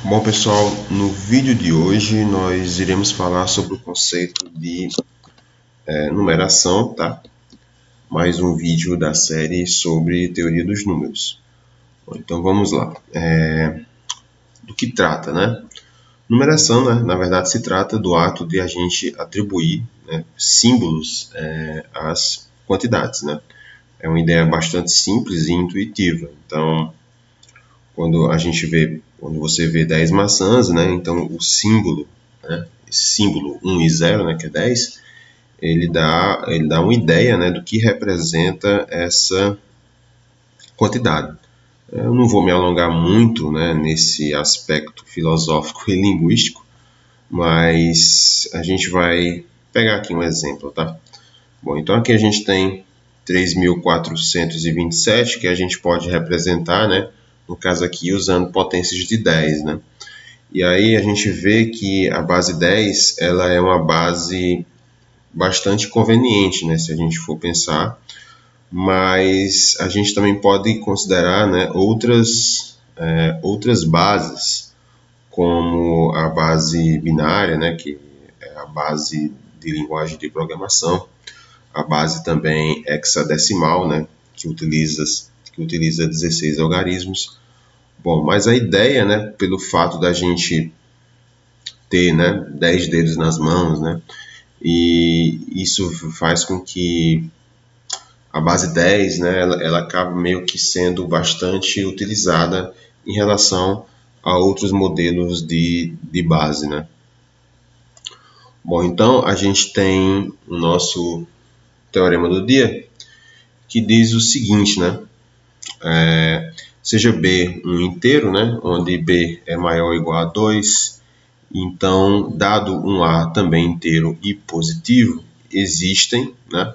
Bom, pessoal, no vídeo de hoje nós iremos falar sobre o conceito de numeração, tá? Mais um vídeo da série sobre teoria dos números. Bom, então vamos lá. Do que trata, né? Numeração, né, na verdade, se trata do ato de a gente atribuir, né, símbolos às quantidades, né? É uma ideia bastante simples e intuitiva. Então, quando você vê 10 maçãs, né, então o símbolo, né, esse símbolo 1 e 0, né, que é 10, ele dá uma ideia, né, do que representa essa quantidade. Eu não vou me alongar muito, né, nesse aspecto filosófico e linguístico, mas a gente vai pegar aqui um exemplo, tá? Bom, então aqui a gente tem 3.427, que a gente pode representar, né, no caso aqui, usando potências de 10, né? E aí a gente vê que a base 10, ela é uma base bastante conveniente, né, se a gente for pensar, mas a gente também pode considerar, né, outras bases, como a base binária, né, que é a base de linguagem de programação, a base também hexadecimal, né, que utiliza 16 algarismos. Bom, mas a ideia, né, pelo fato da gente ter, né, 10 dedos nas mãos, né, e isso faz com que a base 10, né, ela acaba meio que sendo bastante utilizada em relação a outros modelos de base, né. Bom, então a gente tem o nosso teorema do dia, que diz o seguinte, né, seja B um inteiro, né, onde B é maior ou igual a 2, então, dado um A também inteiro e positivo, existem, né,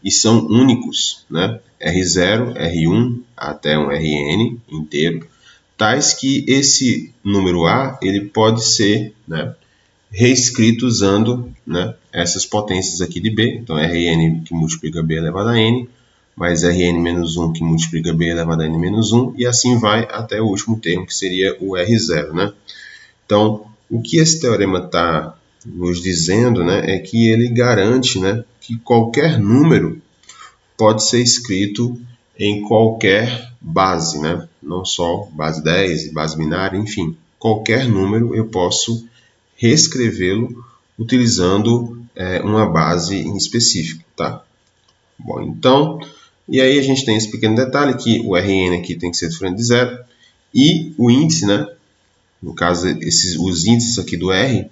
e são únicos, né, R0, R1 até um Rn inteiro, tais que esse número A ele pode ser, né, reescrito usando, né, essas potências aqui de B. Então, Rn que multiplica B elevado a n, mais Rn menos 1 que multiplica B elevado a n menos 1, e assim vai até o último termo, que seria o R0. Né? Então, o que esse teorema está nos dizendo, né, é que ele garante, né, que qualquer número pode ser escrito em qualquer base, né? Não só base 10, base binária, enfim. Qualquer número eu posso reescrevê-lo utilizando uma base em específico, tá? Bom, então, e aí a gente tem esse pequeno detalhe que o Rn aqui tem que ser diferente de zero e o índice, né? No caso, os índices aqui do R,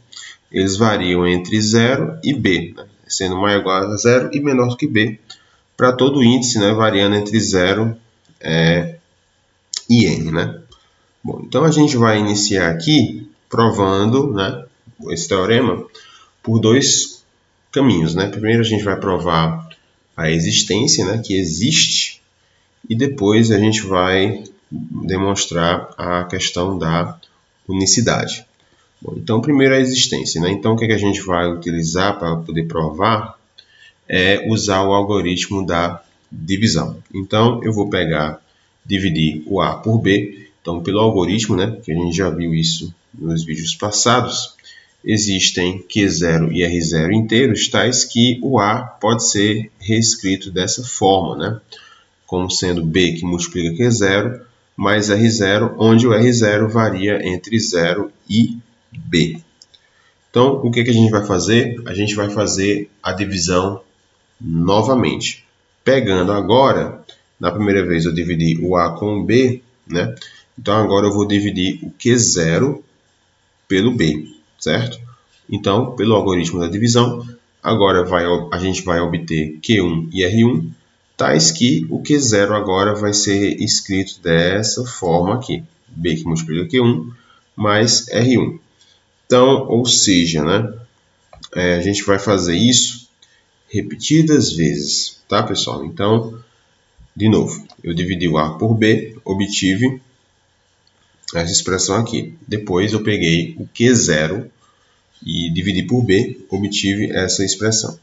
eles variam entre 0 e B, né? Sendo maior ou igual a 0 e menor do que B, para todo índice, né, variando entre 0 e n. Né? Bom, então a gente vai iniciar aqui provando, né, esse teorema por dois caminhos. Né? Primeiro a gente vai provar a existência, né, que existe, e depois a gente vai demonstrar a questão da unicidade. Bom, então, primeiro a existência. Né? Então, o que a gente vai utilizar para poder provar é usar o algoritmo da divisão. Então, eu vou dividir o A por B. Então, pelo algoritmo, né, que a gente já viu isso nos vídeos passados, existem Q0 e R0 inteiros, tais que o A pode ser reescrito dessa forma, né, como sendo B que multiplica Q0 mais R0, onde o R0 varia entre 0 e B. Então, o que a gente vai fazer? A gente vai fazer a divisão novamente. Pegando agora, na primeira vez eu dividi o A com o B, né? Então agora eu vou dividir o Q0 pelo B, certo? Então, pelo algoritmo da divisão, agora a gente vai obter Q1 e R1, tais que o Q0 agora vai ser escrito dessa forma aqui. B que multiplica Q1 mais R1. Então, ou seja, né, a gente vai fazer isso repetidas vezes, tá, pessoal? Então, de novo, eu dividi o A por B, obtive essa expressão aqui. Depois eu peguei o Q0 e dividi por B, obtive essa expressão.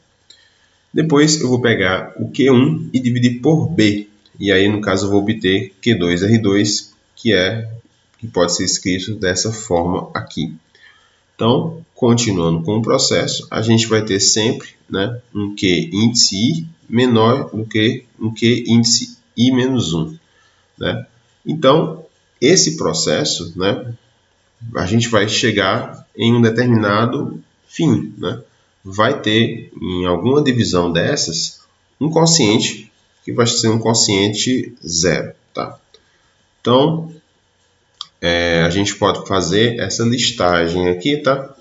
Depois eu vou pegar o Q1 e dividir por B. E aí, no caso, eu vou obter Q2R2, que que pode ser escrito dessa forma aqui. Então, continuando com o processo, a gente vai ter sempre, né, um Q índice I menor do que um Q índice I menos 1. Né? Então, esse processo, né, a gente vai chegar em um determinado fim. Né? Vai ter, em alguma divisão dessas, um quociente que vai ser um quociente zero. Tá? Então, a gente pode fazer essa listagem aqui, tá?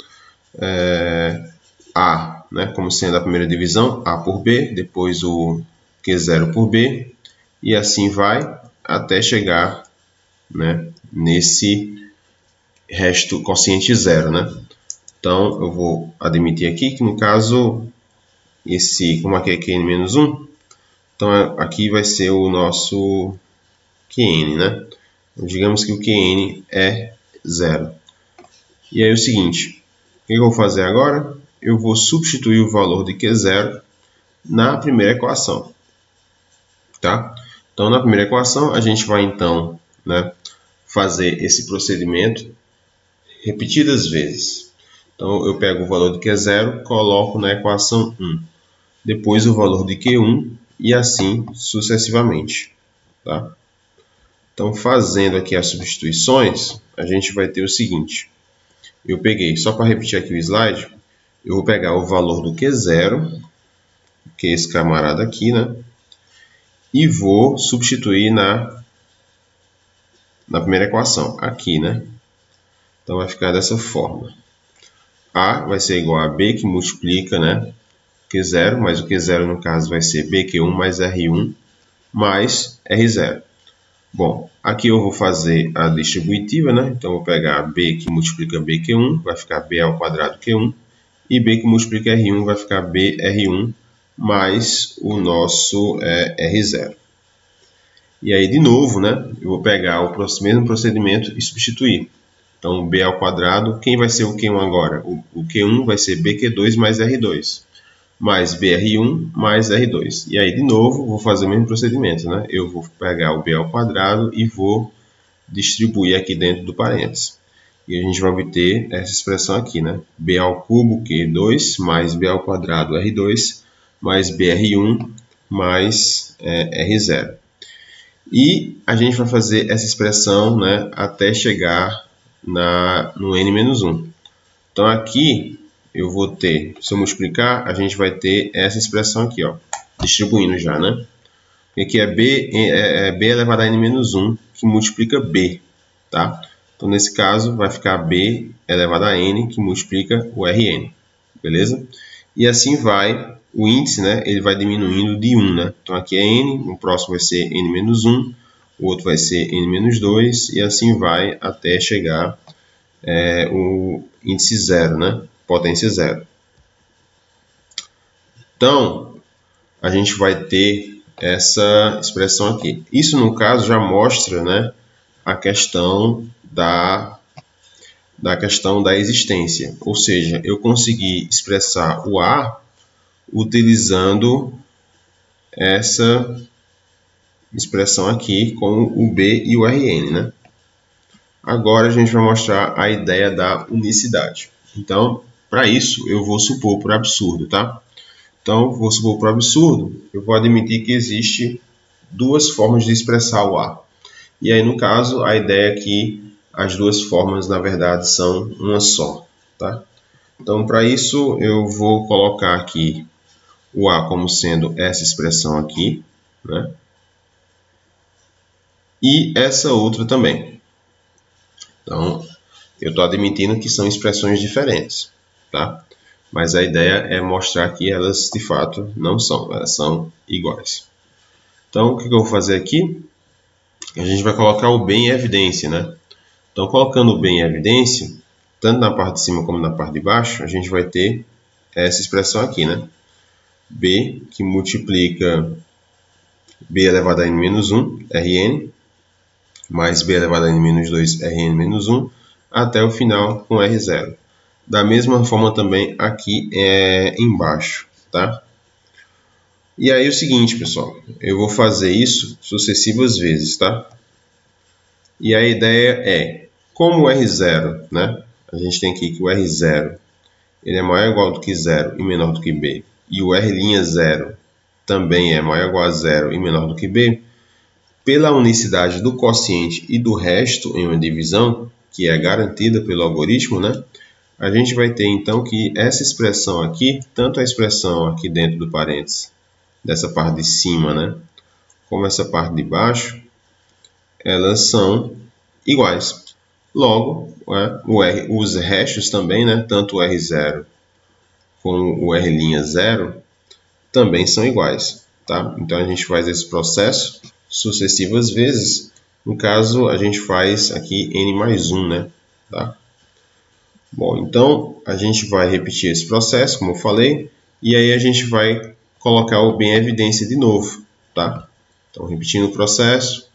A, né, como sendo a primeira divisão, A por B, depois o Q0 por B, e assim vai até chegar, né, nesse resto quociente zero, né? Então, eu vou admitir aqui que, no caso, como aqui é Qn-1, então aqui vai ser o nosso Qn, né? Então, digamos que o Qn é zero. E aí é o seguinte, o que eu vou fazer agora? Eu vou substituir o valor de Q0 na primeira equação. Tá? Então, na primeira equação, a gente vai, então, né, fazer esse procedimento repetidas vezes. Então, eu pego o valor de Q0, coloco na equação 1. Depois o valor de Q1 e assim sucessivamente. Tá? Então, fazendo aqui as substituições, a gente vai ter o seguinte. Eu peguei, só para repetir aqui o slide, eu vou pegar o valor do Q0, que é esse camarada aqui, né? E vou substituir na primeira equação, aqui, né? Então, vai ficar dessa forma. A vai ser igual a B, que multiplica, né, Q0, mas o Q0, no caso, vai ser BQ1 mais R1 mais R0. Bom, aqui eu vou fazer a distributiva, né? Então, eu vou pegar B que multiplica BQ1, vai ficar B ao quadrado Q1, e B que multiplica R1 vai ficar BR1 mais o nosso R0. E aí, de novo, né, eu vou pegar o mesmo procedimento e substituir. Então, B ao quadrado, quem vai ser o Q1 agora? O Q1 vai ser BQ2 mais R2, mais BR1 mais R2. E aí, de novo, vou fazer o mesmo procedimento. Né? Eu vou pegar o B ao quadrado e vou distribuir aqui dentro do parênteses. E a gente vai obter essa expressão aqui, né? B ao cubo, Q2, mais B ao quadrado, R2, mais BR1 mais R0. E a gente vai fazer essa expressão, né, até chegar no n-1. Então, aqui eu vou ter, se eu multiplicar, a gente vai ter essa expressão aqui, ó, distribuindo já, né? E aqui é B elevado a n-1, que multiplica B, tá? Então, nesse caso, vai ficar B elevado a n, que multiplica o Rn, beleza? E assim vai, o índice, né, ele vai diminuindo de 1, né? Então, aqui é n, o próximo vai ser n-1, o outro vai ser n-2, e assim vai até chegar o índice zero, né? Potência zero. Então, a gente vai ter essa expressão aqui. Isso, no caso, já mostra, né, a questão da questão da existência. Ou seja, eu consegui expressar o A utilizando essa expressão aqui com o B e o Rn, né? Agora a gente vai mostrar a ideia da unicidade. Então, para isso, eu vou supor por absurdo, tá? Então, vou supor por absurdo, eu vou admitir que existe duas formas de expressar o A. E aí, no caso, a ideia é que as duas formas, na verdade, são uma só, tá? Então, para isso, eu vou colocar aqui o A como sendo essa expressão aqui, né? E essa outra também. Então, eu estou admitindo que são expressões diferentes, tá? Mas a ideia é mostrar que elas, de fato, não são. Elas são iguais. Então, o que eu vou fazer aqui? A gente vai colocar o B em evidência, né? Então, colocando o B em evidência, tanto na parte de cima como na parte de baixo, a gente vai ter essa expressão aqui, né? B que multiplica B elevado a n-1, Rn, mais B elevado a n-2, Rn-1, até o final com R0. Da mesma forma também aqui embaixo, tá? E aí é o seguinte, pessoal, eu vou fazer isso sucessivas vezes, tá? E a ideia é Como o R0, né? A gente tem aqui que o R0 ele é maior ou igual do que 0 e menor do que B, e o R'0 também é maior ou igual a 0 e menor do que B, pela unicidade do quociente e do resto em uma divisão, que é garantida pelo algoritmo, né? A gente vai ter então que essa expressão aqui, tanto a expressão aqui dentro do parênteses, dessa parte de cima, né? Como essa parte de baixo, elas são iguais. Logo, os restos também, né? Tanto o R0 como o R'0 também são iguais. Tá? Então a gente faz esse processo sucessivas vezes. No caso, a gente faz aqui n mais 1, né? Tá? Bom, então a gente vai repetir esse processo, como eu falei, e aí a gente vai colocar o bem evidência de novo. Tá? Então, repetindo o processo,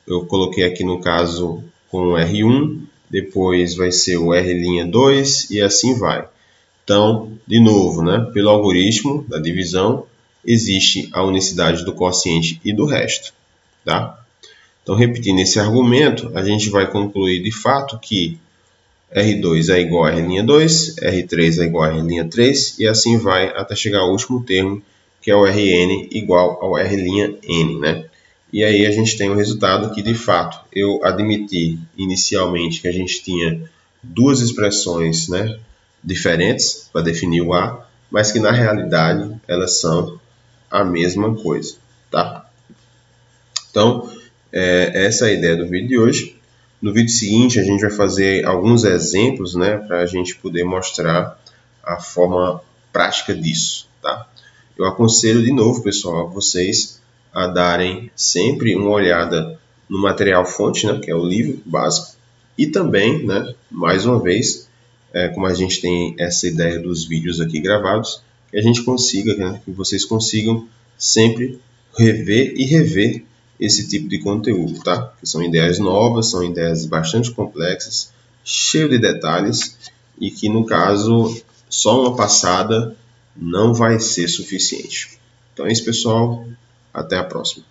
eu coloquei aqui no caso com o R1, depois vai ser o R'2 e assim vai. Então, de novo, né, pelo algoritmo da divisão, existe a unicidade do quociente e do resto. Tá? Então, repetindo esse argumento, a gente vai concluir de fato que R2 é igual a R'2, R3 é igual a R'3 e assim vai até chegar ao último termo, que é o Rn igual ao R'(n). Né? E aí a gente tem o resultado que, de fato, eu admiti inicialmente que a gente tinha duas expressões, né, diferentes para definir o A, mas que na realidade elas são a mesma coisa. Tá? Então, essa é a ideia do vídeo de hoje. No vídeo seguinte, a gente vai fazer alguns exemplos, né, para a gente poder mostrar a forma prática disso. Tá? Eu aconselho de novo, pessoal, a vocês a darem sempre uma olhada no material fonte, né, que é o livro básico, e também, né, mais uma vez, como a gente tem essa ideia dos vídeos aqui gravados, que a gente consiga, né, que vocês consigam sempre rever e rever esse tipo de conteúdo, tá? Que são ideias novas, são ideias bastante complexas, cheias de detalhes e que, no caso, só uma passada não vai ser suficiente. Então é isso, pessoal. Até a próxima.